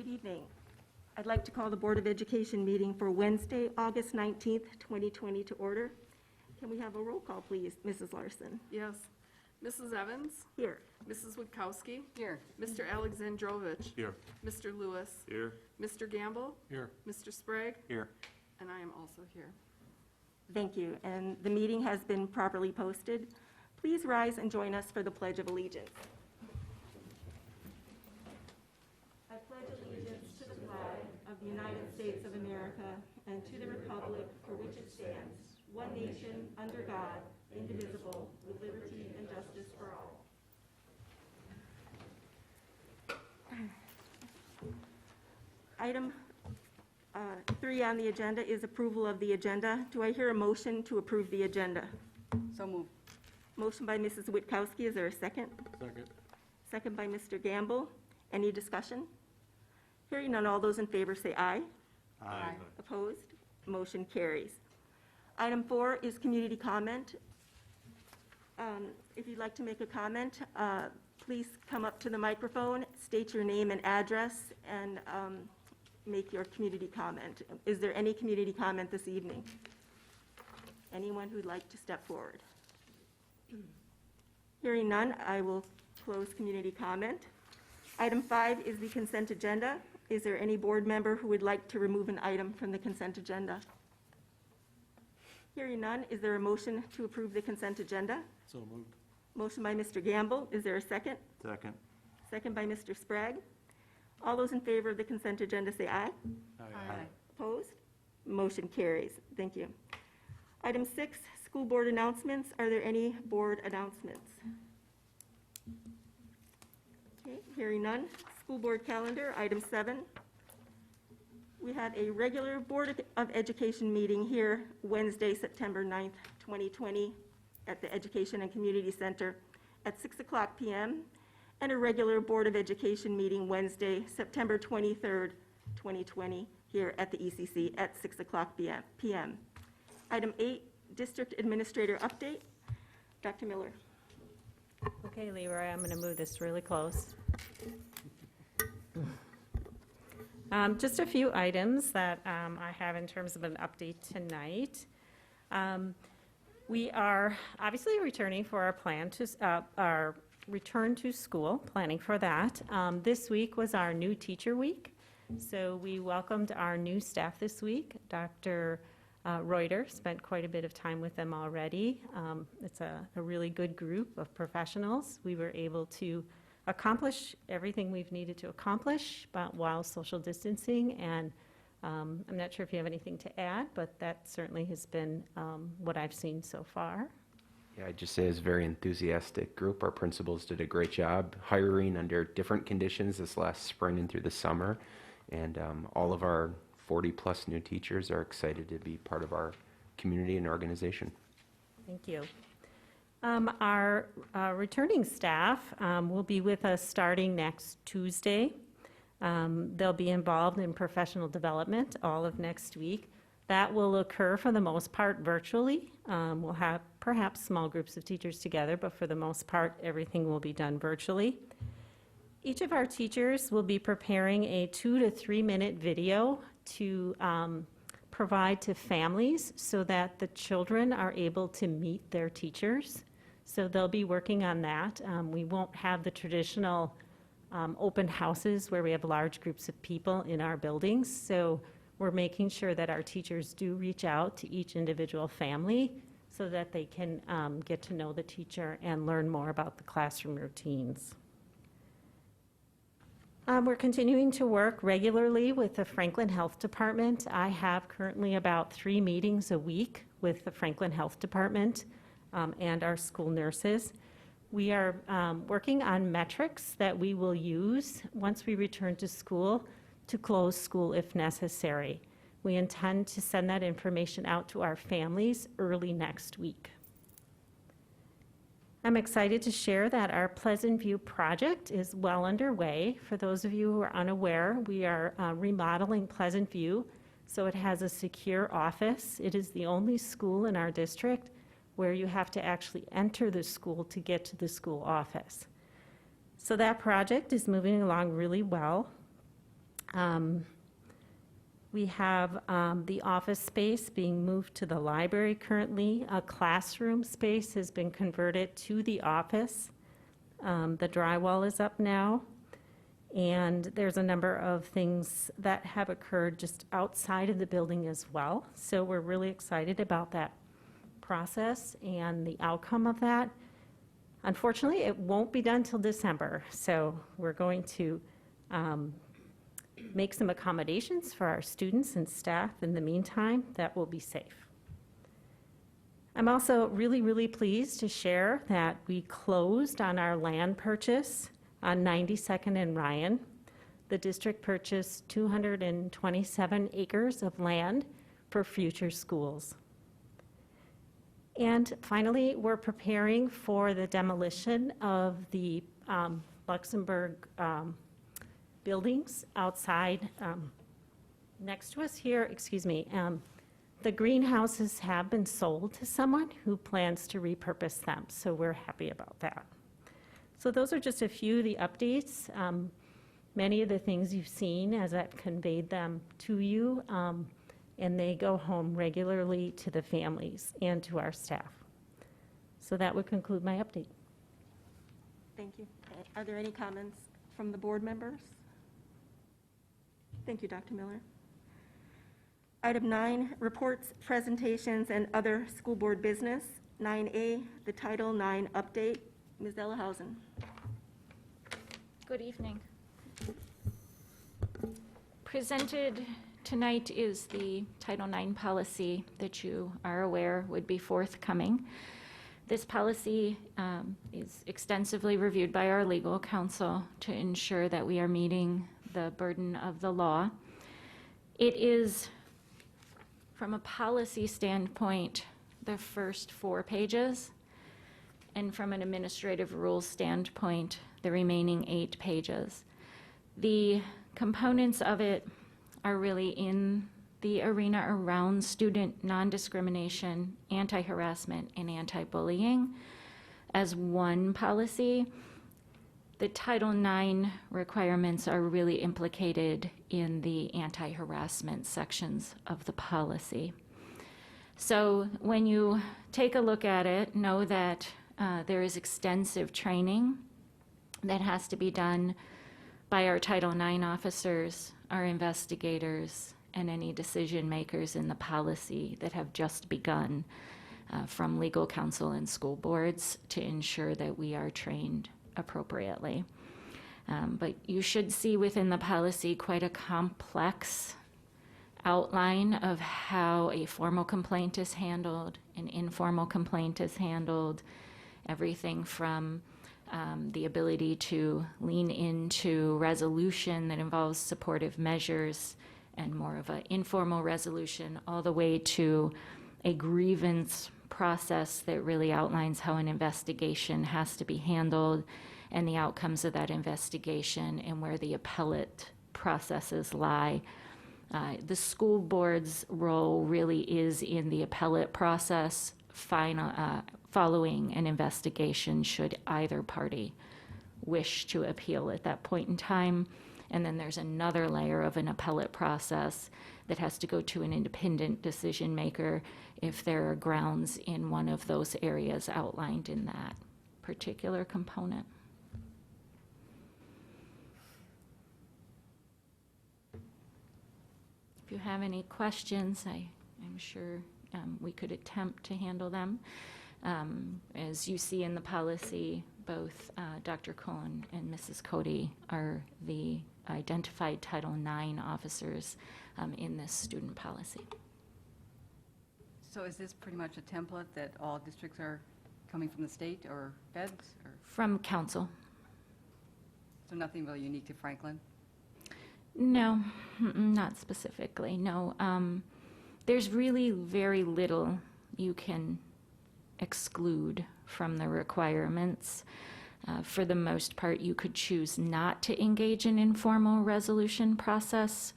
evening. I'd like to call the Board of Education meeting for Wednesday, August 19th, 2020 to order. Can we have a roll call, please? Mrs. Larson? Yes. Mrs. Evans? Here. Mrs. Witkowski? Here. Mr. Alexandrovich? Here. Mr. Lewis? Here. Mr. Gamble? Here. Mr. Sprague? Here. And I am also here. Thank you. And the meeting has been properly posted. Please rise and join us for the Pledge of Allegiance. I pledge allegiance to the flag of the United States of America and to the republic for which it stands, one nation, under God, indivisible, with liberty and justice for all. Item 3 on the agenda is approval of the agenda. Do I hear a motion to approve the agenda? So moved. Motion by Mrs. Witkowski. Is there a second? Second. Second by Mr. Gamble. Any discussion? Hearing none, all those in favor say aye. Aye. Opposed? Motion carries. Item 4 is community comment. If you'd like to make a comment, please come up to the microphone, state your name and address, and make your community comment. Is there any community comment this evening? Anyone who'd like to step forward? Hearing none, I will close community comment. Item 5 is the consent agenda. Is there any board member who would like to remove an item from the consent agenda? Hearing none, is there a motion to approve the consent agenda? So moved. Motion by Mr. Gamble. Is there a second? Second. Second by Mr. Sprague. All those in favor of the consent agenda say aye. Aye. Opposed? Motion carries. Thank you. Item 6, school board announcements. Are there any board announcements? Okay, hearing none. School board calendar, item 7. We have a regular Board of Education meeting here Wednesday, September 9th, 2020 at the Education and Community Center at 6 o'clock p.m. and a regular Board of Education meeting Wednesday, September 23rd, 2020 here at the ECC at 6 o'clock p.m. Item 8, District Administrator Update. Dr. Miller. Okay, Leroy, I'm going to move this really close. Just a few items that I have in terms of an update tonight. We are obviously returning for our plan to our return to school, planning for that. This week was our new teacher week, so we welcomed our new staff this week. Dr. Reuter spent quite a bit of time with them already. It's a really good group of professionals. We were able to accomplish everything we've needed to accomplish, but while social distancing, and I'm not sure if you have anything to add, but that certainly has been what I've seen so far. Yeah, I'd just say it's a very enthusiastic group. Our principals did a great job hiring under different conditions this last spring and through the summer, and all of our 40-plus new teachers are excited to be part of our community and organization. Thank you. Our returning staff will be with us starting next Tuesday. They'll be involved in professional development all of next week. That will occur for the most part virtually. We'll have perhaps small groups of teachers together, but for the most part, everything will be done virtually. Each of our teachers will be preparing a 2 to 3 minute video to provide to families so that the children are able to meet their teachers. So they'll be working on that. We won't have the traditional open houses where we have large groups of people in our buildings. So we're making sure that our teachers do reach out to each individual family so that they can get to know the teacher and learn more about the classroom routines. We're continuing to work regularly with the Franklin Health Department. I have currently about 3 meetings a week with the Franklin Health Department and our school nurses. We are working on metrics that we will use once we return to school to close school if necessary. We intend to send that information out to our families early next week. I'm excited to share that our Pleasant View project is well underway. For those of you who are unaware, we are remodeling Pleasant View so it has a secure office. It is the only school in our district where you have to actually enter the school to get to the school office. So that project is moving along really well. We have the office space being moved to the library currently. A classroom space has been converted to the office. The drywall is up now. And there's a number of things that have occurred just outside of the building as well. So we're really excited about that process and the outcome of that. Unfortunately, it won't be done till December. So we're going to make some accommodations for our students and staff in the meantime that will be safe. I'm also really, really pleased to share that we closed on our land purchase on 92nd and Ryan. The district purchased 227 acres of land for future schools. And finally, we're preparing for the demolition of the Luxembourg buildings outside next to us here, the greenhouses have been sold to someone who plans to repurpose them, so we're happy about that. So those are just a few of the updates. Many of the things you've seen as I've conveyed them to you, and they go home regularly to the families and to our staff. So that would conclude my update. Thank you. Are there any comments from the board members? Thank you, Dr. Miller. Item 9, reports, presentations, and other school board business. 9A, the Title IX update. Ms. Ellihausen. Good evening. Presented tonight is the Title IX policy that you are aware would be forthcoming. This policy is extensively reviewed by our legal counsel to ensure that we are meeting the burden of the law. It is, from a policy standpoint, the first 4 pages, and from an administrative rules standpoint, the remaining 8 pages. The components of it are really in the arena around student non-discrimination, anti-harassment, and anti-bullying as one policy. The Title IX requirements are really implicated in the anti-harassment sections of the policy. So when you take a look at it, know that there is extensive training that has to be done by our Title IX officers, our investigators, and any decision makers in the policy that have just begun from legal counsel and school boards to ensure that we are trained appropriately. But you should see within the policy quite a complex outline of how a formal complaint is handled, an informal complaint is handled, everything from the ability to lean into resolution that involves supportive measures and more of an informal resolution, all the way to a grievance process that really outlines how an investigation has to be handled and the outcomes of that investigation and where the appellate processes lie. The school board's role really is in the appellate process, following an investigation should either party wish to appeal at that point in time. And then there's another layer of an appellate process that has to go to an independent decision maker if there are grounds in one of those areas outlined in that particular component. If you have any questions, I'm sure we could attempt to handle them. As you see in the policy, both Dr. Cohen and Mrs. Cody are the identified Title IX officers in this student policy. So is this pretty much a template that all districts are coming from the state or feds? Or From council. so nothing really unique to Franklin? No, not specifically, no. There's really very little you can exclude from the requirements. For the most part, you could choose not to engage in informal resolution process,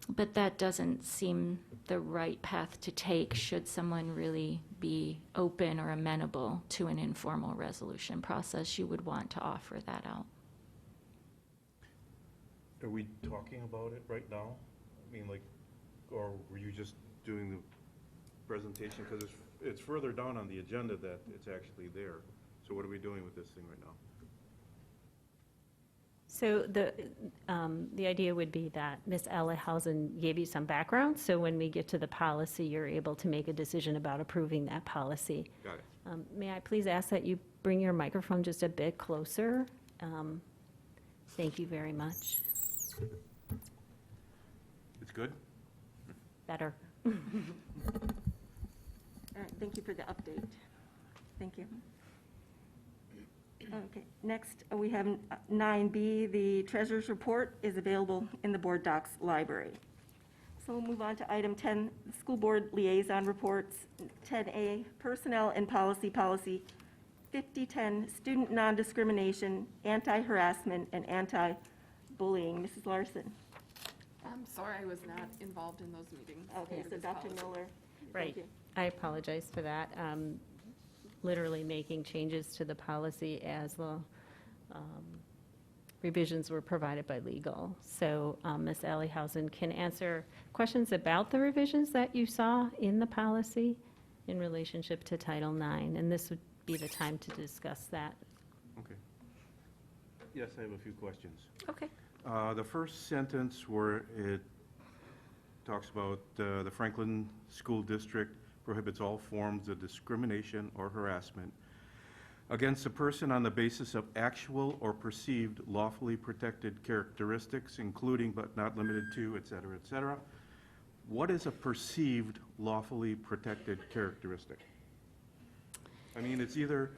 but that doesn't seem the right path to take should someone really be open or amenable to an informal resolution process. You would want to offer that out. Are we talking about it right now? I mean, like, or were you just doing the presentation? Because it's further down on the agenda that it's actually there. So what are we doing with this thing right now? So the idea would be that Ms. Ellihausen gave you some background, so when we get to the policy, you're able to make a decision about approving that policy. Got it. May I please ask that you bring your microphone just a bit closer? Thank you very much. It's good? Better. All right, thank you for the update. Thank you. Okay, next, we have 9B, the treasurer's report is available in the board docs library. So we'll move on to item 10, the school board liaison reports. 10A, personnel and policy, 5010, student non-discrimination, anti-harassment, and anti-bullying. Mrs. Larson. I'm sorry I was not involved in those meetings. Okay, Maybe so this Dr. policy. Miller. Right. Thank you. I apologize for that. Literally making changes to the policy as the revisions were provided by legal. So Ms. Ellihausen can answer questions about the revisions that you saw in the policy in relationship to Title IX, and this would be the time to discuss that. Okay. Yes, I have a few questions. Okay. The first sentence where it talks about the Franklin School District prohibits all forms of discrimination or harassment against a person on the basis of actual or perceived lawfully protected characteristics, including but not limited to, et cetera, et cetera. What is a perceived lawfully protected characteristic? I mean, it's either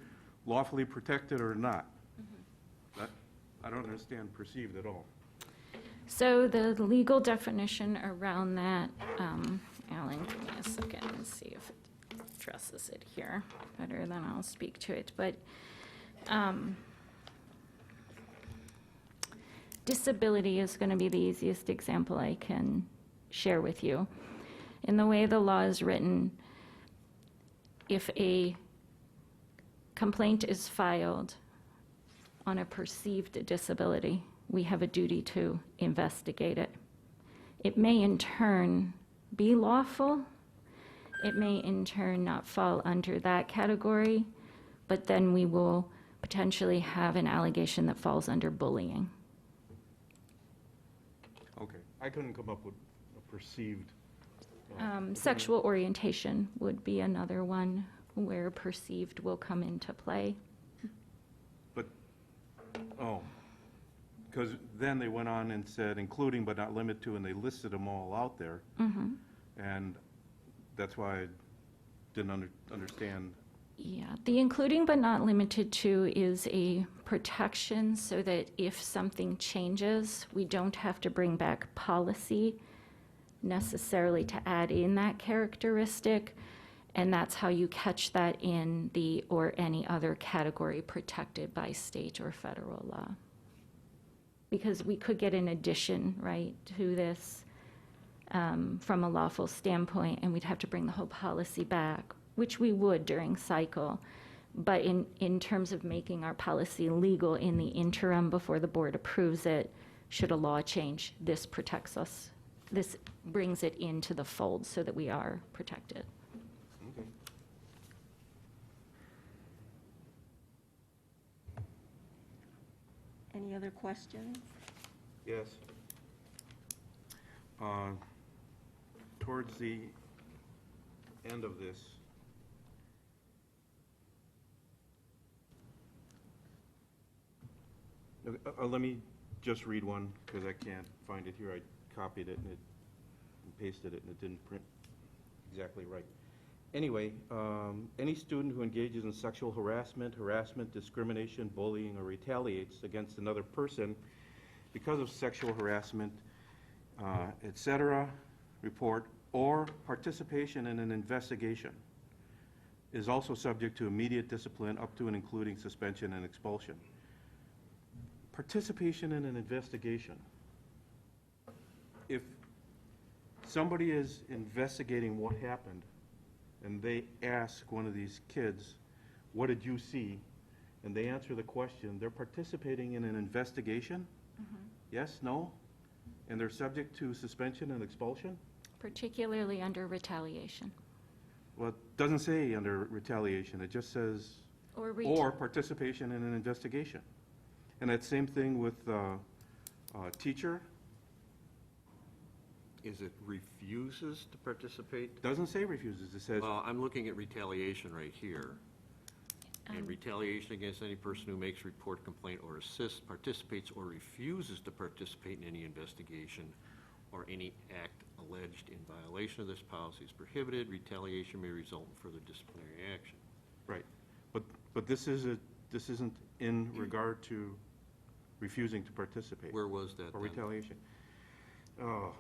lawfully protected or not. I don't understand perceived at all. So the legal definition around that, Alan, give me a second and see if it addresses it here better than I'll speak to it. But disability is going to be the easiest example I can share with you. In the way the law is written, if a complaint is filed on a perceived disability, we have a duty to investigate it. It may in turn be lawful. It may in turn not fall under that category, but then we will potentially have an allegation that falls under bullying. Okay, I couldn't come up with a perceived. Sexual orientation would be another one where perceived will come into play. But, because then they went on and said, including but not limited to, and they listed them all out there. And that's why I didn't understand. Yeah, the including but not limited to is a protection so that if something changes, we don't have to bring back policy necessarily to add in that characteristic. And that's how you catch that in the or any other category protected by state or federal law. Because we could get an addition, right, to this from a lawful standpoint, and we'd have to bring the whole policy back, which we would during cycle. But in terms of making our policy legal in the interim before the board approves it, should a law change, this protects us. This brings it into the fold so that we are protected. Okay. Any other questions? Yes. Towards the end of this, let me just read one, because I can't find it here. I copied it and pasted it, and it didn't print exactly right. Anyway, any student who engages in sexual harassment, discrimination, bullying, or retaliates against another person because of sexual harassment, etc., report, or participation in an investigation is also subject to immediate discipline up to and including suspension and expulsion. Participation in an investigation. If somebody is investigating what happened and they ask one of these kids, what did you see? And they answer the question, they're participating in an investigation? Yes, no? And they're subject to suspension and expulsion? particularly under retaliation. Well, it doesn't say under retaliation, it just says, or participation in an investigation. And that same thing with teacher, Is it refuses to participate? doesn't say refuses, it says, Well, I'm looking at retaliation right here. And retaliation against any person who makes report, complaint, or assists, participates, or refuses to participate in any investigation or any act alleged in violation of this policy is prohibited. Retaliation may result in further disciplinary action. right. But this isn't in regard to refusing to participate. Where was that Or then? retaliation. Oh.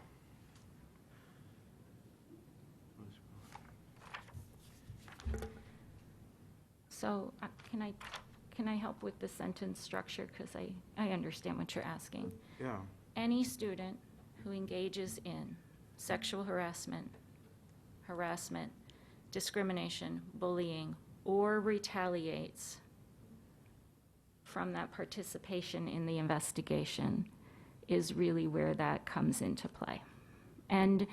So can I help with the sentence structure? Because I understand what you're asking. Yeah, Any student who engages in sexual harassment, discrimination, bullying, or retaliates from that participation in the investigation is really where that comes into play. And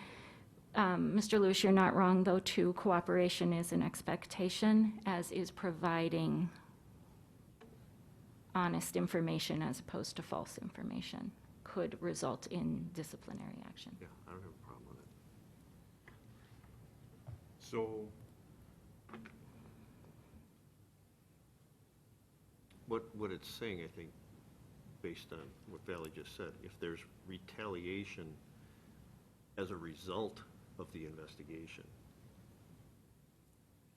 Mr. Lewis, you're not wrong, though, too. Cooperation is an expectation, as is providing honest information as opposed to false information could result in disciplinary action. Yeah, I don't have a problem with it. so, What it's saying, I think, based on what Valerie just said, if there's retaliation as a result of the investigation,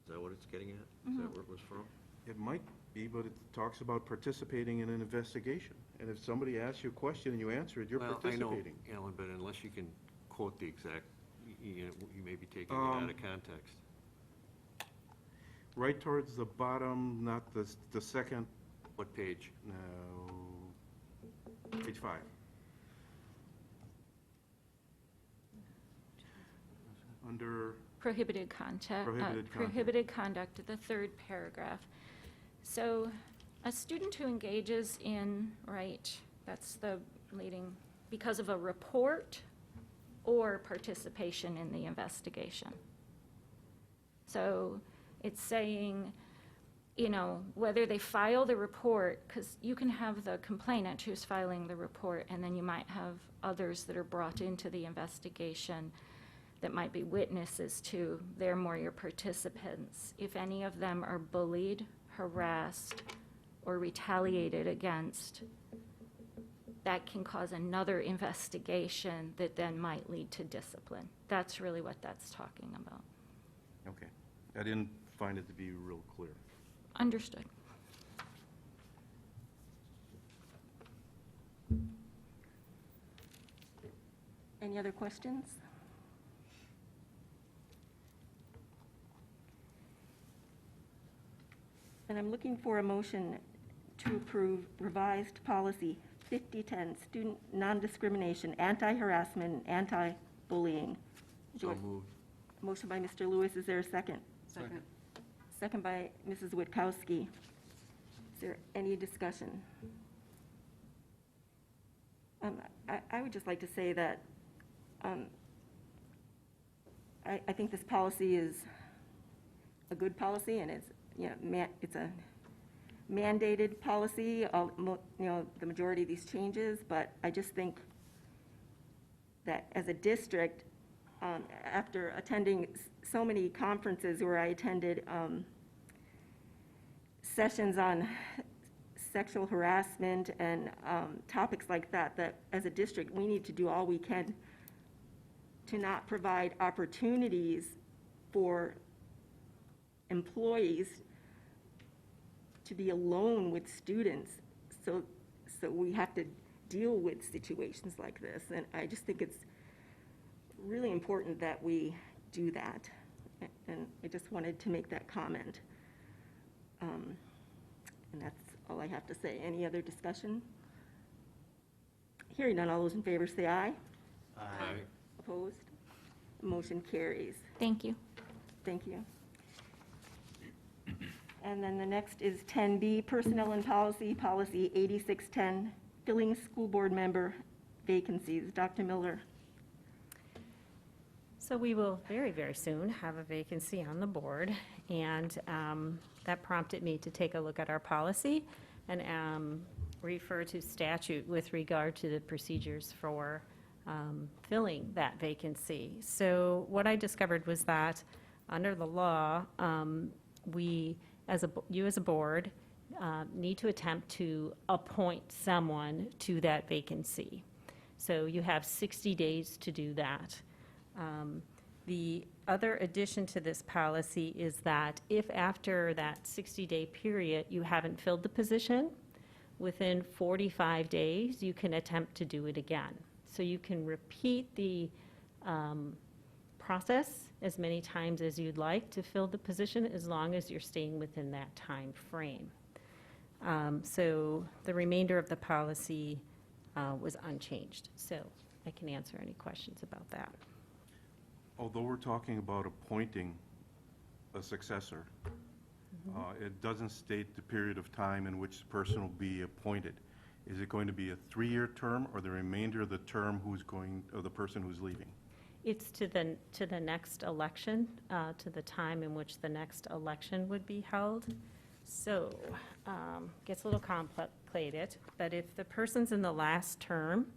is that what it's getting at? Is that where it was from? it might be, but it talks about participating in an investigation. And if somebody asks you a question and you answer it, you're participating. Well, I know, Alan, but unless you can quote the exact, you may be taking it out of context. Right towards the bottom, not the second, What page? no, page 5. Under, Prohibited contact. Prohibited conduct. Prohibited conduct, the third paragraph. So a student who engages in, right, that's the leading, because of a report or participation in the investigation. So it's saying, you know, whether they file the report, because you can have the complainant who's filing the report, and then you might have others that are brought into the investigation that might be witnesses to. They're more your participants. If any of them are bullied, harassed, or retaliated against, that can cause another investigation that then might lead to discipline. That's really what that's talking about. okay. I didn't find it to be real clear. Understood. Any other questions? And I'm looking for a motion to approve revised policy 5010, student non-discrimination, anti-harassment, anti-bullying. So moved. Motion by Mr. Lewis, is there a second? Second. Second by Mrs. Witkowski. Is there any discussion? I would just like to say that I think this policy is a good policy, and it's, you know, it's a mandated policy, the majority of these changes, but I just think that as a district, after attending so many conferences where I attended sessions on sexual harassment and topics like that, that as a district, we need to do all we can to not provide opportunities for employees to be alone with students. So we have to deal with situations like this. And I just think it's really important that we do that. And I just wanted to make that comment. And that's all I have to say. Any other discussion? Hearing none, all those in favor say aye. Aye. Opposed? Motion carries. Thank you. Thank you. And then the next is 10B, Personnel and Policy, Policy 8610, filling school board member vacancies. Dr. Miller? So we will very, very soon have a vacancy on the board, and that prompted me to take a look at our policy and refer to statute with regard to the procedures for filling that vacancy. So what I discovered was that under the law, you as a board need to attempt to appoint someone to that vacancy. So you have 60 days to do that. The other addition to this policy is that if after that 60-day period you haven't filled the position, within 45 days, you can attempt to do it again. So you can repeat the process as many times as you'd like to fill the position, as long as you're staying within that time frame. So the remainder of the policy was unchanged. So I can answer any questions about that. Although we're talking about appointing a successor, it doesn't state the period of time in which the person will be appointed. Is it going to be a 3-year term, or the remainder of the term of the person who's leaving? It's to the next election, to the time in which the next election would be held. So, gets a little complicated, but if the person's in the last term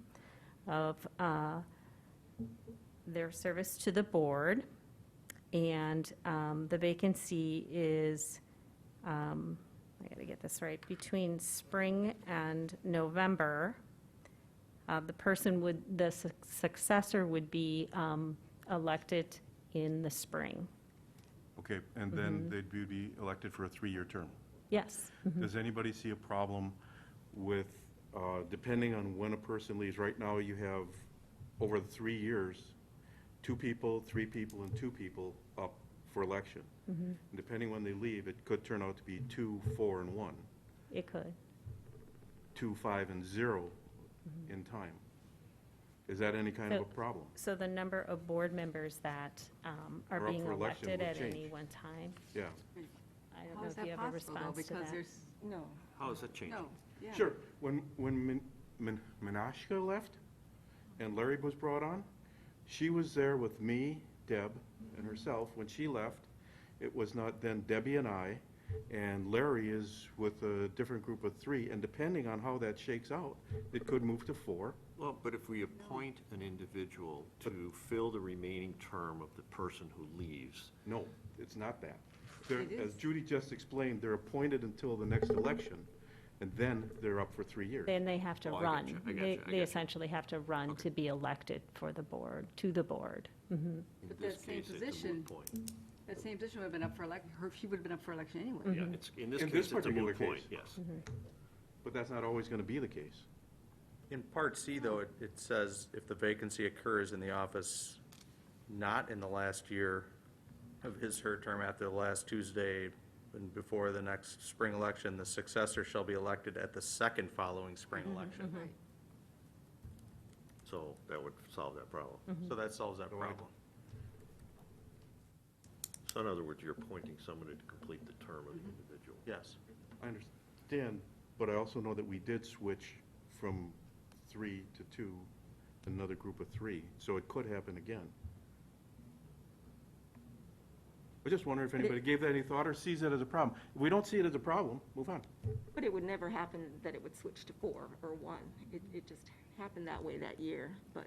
of their service to the board, and the vacancy is, I gotta get this right, between spring and November, the successor would be elected in the spring. Okay, and then they'd be elected for a 3-year term. Yes. Does anybody see a problem with, depending on when a person leaves? Right now, you have, over the 3 years, 2 people, 3 people, and 2 people up for election. And depending when they leave, it could turn out to be 2, 4, and 1, It could. 2, 5, and 0 in time. Is that any kind of a problem? So the number of board members that are Are up being for election elected will at any change. one time, Yeah. I don't How know is if you that have a possible, though? response to Because that. there's, no, How does that change? no, yeah. Sure. When Menashka left and Larry was brought on, she was there with me, Deb, and herself. When she left, it was not then Debbie and I, and Larry is with a different group of 3, and depending on how that shakes out, it could move to 4. Well, but if we appoint an individual to fill the remaining term of the person who leaves, No, it's not that. It As is. Judy just explained, they're appointed until the next election, and then they're up for 3 years. Then they have to Oh, I run. gotcha, I gotcha, I They gotcha. essentially have to run to be elected for the board, to the board. in But this that same case, it's a position- moot point. That same position would have been up for she would have been up for election anyway. Yeah, it's, in this In case, this it's a particular moot point, case. yes. But that's not always going to be the case. In Part C, though, it says if the vacancy occurs in the office not in the last year of his/her term after the last Tuesday and before the next spring election, the successor shall be elected at the second following spring election. Right. So that would solve that problem. So that solves that problem. So in other words, you're appointing somebody to complete the term of the individual. Yes. I understand, but I also know that we did switch from 3 to 2, another group of 3, so it could happen again. I just wonder if anybody gave that any thought or sees it as a problem. If we don't see it as a problem, move on. But it would never happen that it would switch to 4 or 1. It just happened that way that year, but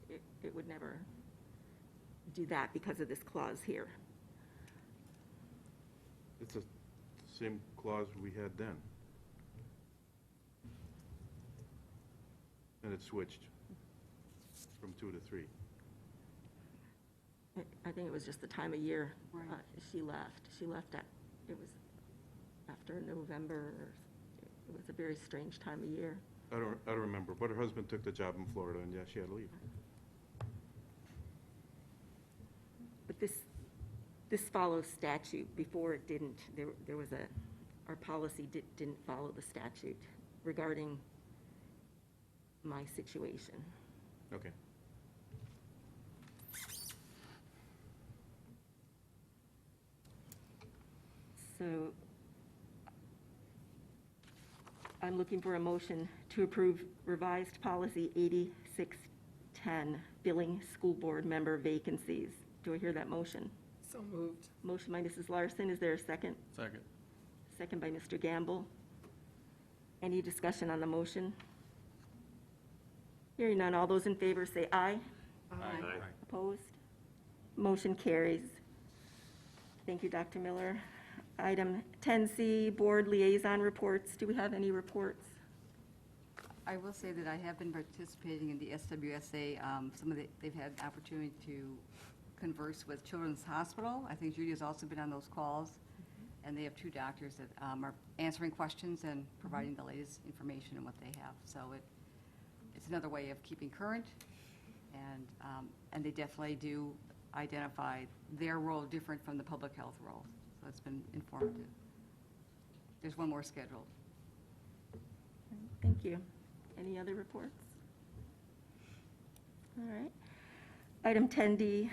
it would never do that because of this clause here. It's the same clause we had then. And it switched from 2 to 3. I think it was just the time of year Right. she left. She left it was after November, it was a very strange time of year. I don't remember, but her husband took the job in Florida, and yeah, she had to leave. But this follows statute. Before it didn't. There was our policy didn't follow the statute regarding my situation. Okay. So I'm looking for a motion to approve revised policy 8610, filling school board member vacancies. Do I hear that motion? So moved. Motion by Mrs. Larson, is there a second? Second. Second by Mr. Gamble. Any discussion on the motion? Hearing none, all those in favor say aye. Aye. Opposed? Motion carries. Thank you, Dr. Miller. Item 10C, Board Liaison Reports. Do we have any reports? I will say that I have been participating in the SWSA. They've had opportunity to converse with Children's Hospital. I think Judy has also been on those calls. And they have two doctors that are answering questions and providing the latest information on what they have. So it's another way of keeping current. And they definitely do identify their role different from the public health role. So it's been informative. There's one more scheduled. Thank you. Any other reports? All right. Item 10D,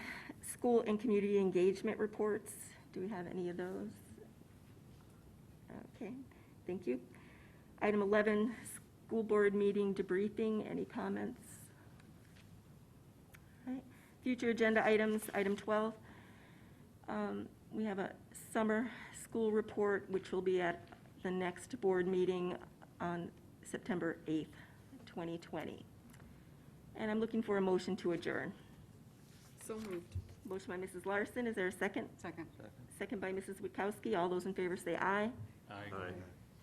School and Community Engagement Reports. Do we have any of those? Okay, thank you. Item 11, School Board Meeting Debriefing. Any comments? All right. Future agenda items, item 12. We have a summer school report, which will be at the next board meeting on September 8th, 2020. And I'm looking for a motion to adjourn. So moved. Motion by Mrs. Larson, is there a second? Second. Second by Mrs. Witkowski. All those in favor say aye. Aye.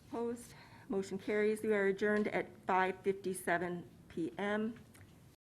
Opposed? Motion carries. We are adjourned at 5:57 PM.